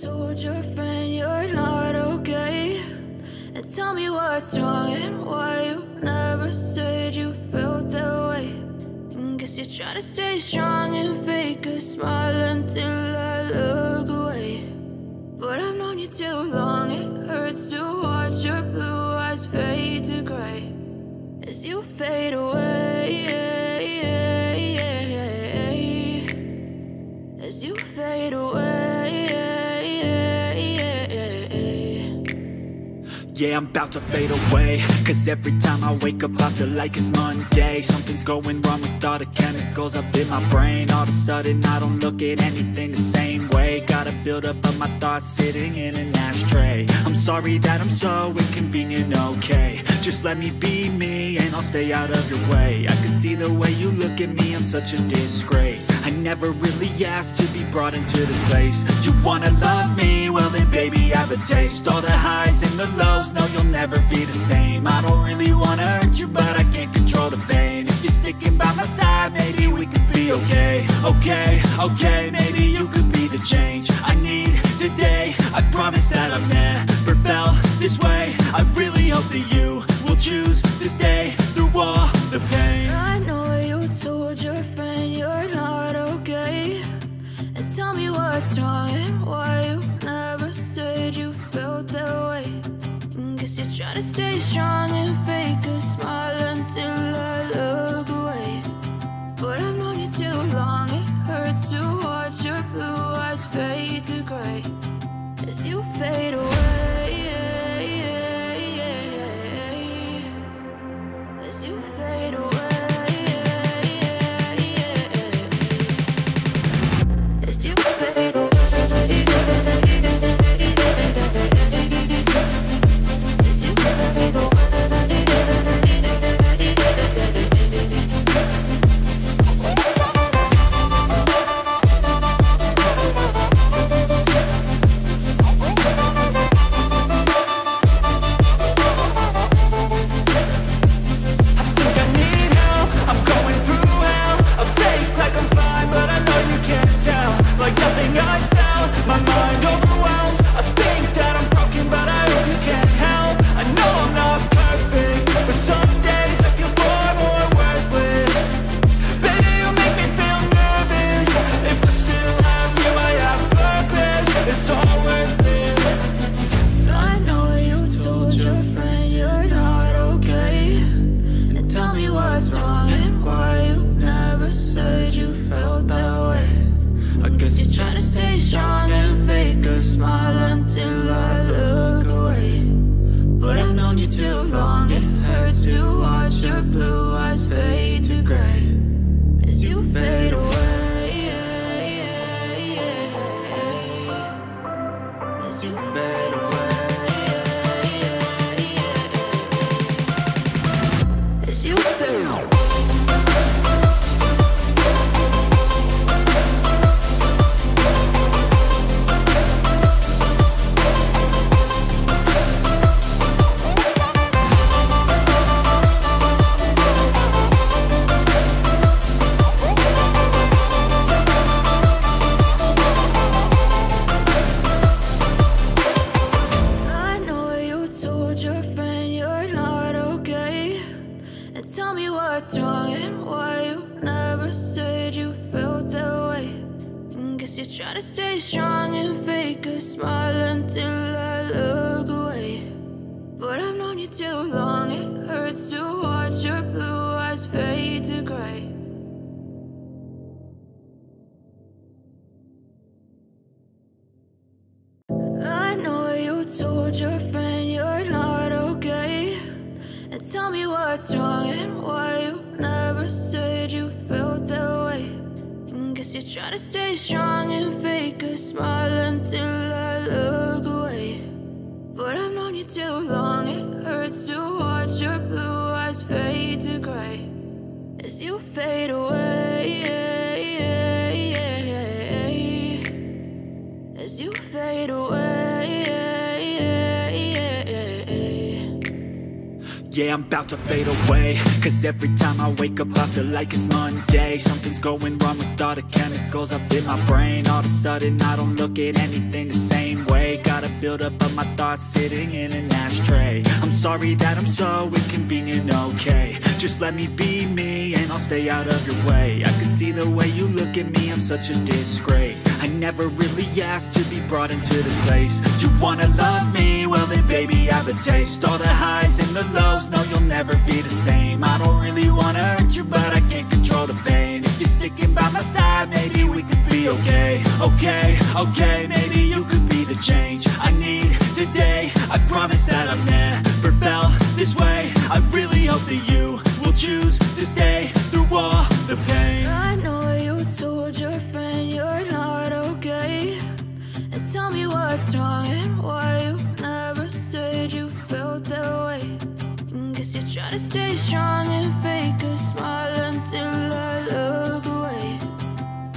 told your friend you're not okay, and tell me what's wrong and why you never said you felt that way. And guess you're trying to stay strong and fake a smile until I look away. But I've known you too long, it hurts to watch your blue eyes fade to gray as you fade away, as you fade away. Yeah, I'm about to fade away, cause every time I wake up I feel like it's Monday. Something's going wrong with all the chemicals up in my brain. All of a sudden I don't look at anything the same way. Gotta build up of my thoughts sitting in an ashtray. I'm sorry that I'm so inconvenient, okay. Just let me be me and I'll stay out of your way. I can see the way you look at me, I'm such a disgrace. I never really asked to be brought into this place. You wanna love me? Well then baby have a taste. All the highs and the lows, no you'll never be the same. I don't really wanna hurt you but I can't control the pain. If you're sticking by my side maybe we could be okay. Okay, maybe you could be the change I need today. I promise that I've never felt this way. I really hope that you will choose to stay through all the pain. I know you told your friend you're not okay, and tell me what's wrong and why you never said you felt that way. And guess you're trying to stay strong and fake a smile until I look away. But I've known you too long, it hurts to watch your blue eyes fade to gray as you fade away, as you fade away, as you fade away. Yeah, I'm about to fade away, cause every time I wake up I feel like it's Monday. Something's going wrong with all the chemicals up in my brain. All of a sudden I don't look at anything the same way. Got a buildup of my thoughts sitting in an ashtray. I'm sorry that I'm so inconvenient, okay. Just let me be me and I'll stay out of your way. I can see the way you look at me, I'm such a disgrace. I never really asked to be brought into this place. You wanna love me? Well then baby I have a taste. All the highs and the lows, no you'll never be the same. I don't really wanna hurt you but I can't control the pain. If you're sticking by my side maybe we could be okay. Okay, maybe you could be the change I need today. I promise that I've never felt this way. I really hope that you will choose to stay through all the pain. I know you told your friend you're not okay, and tell me what's wrong and why you never said you felt that way. Guess you're trying to stay strong and fake a smile until I look away.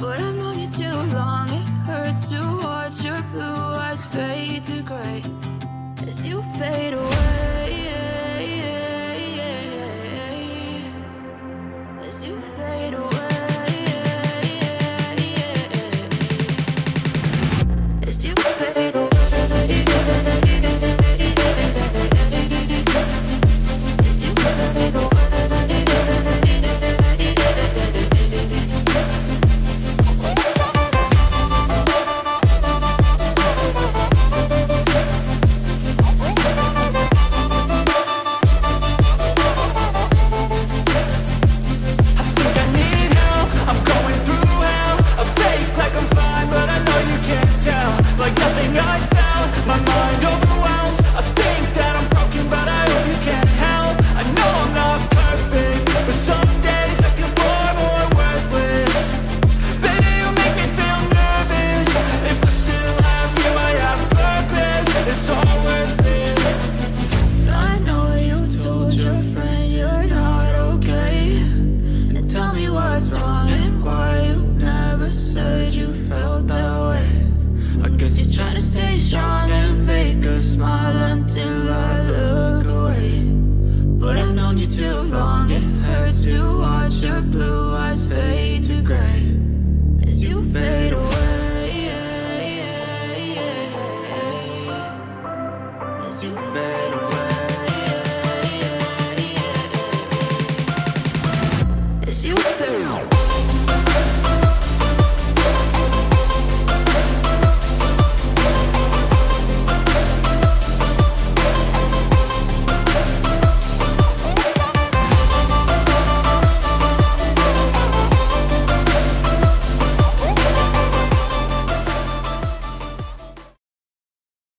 But I've known you too long, it hurts to watch your blue eyes fade to gray as you fade away. As you fade away. As you fade away. Like nothing I found, my mind over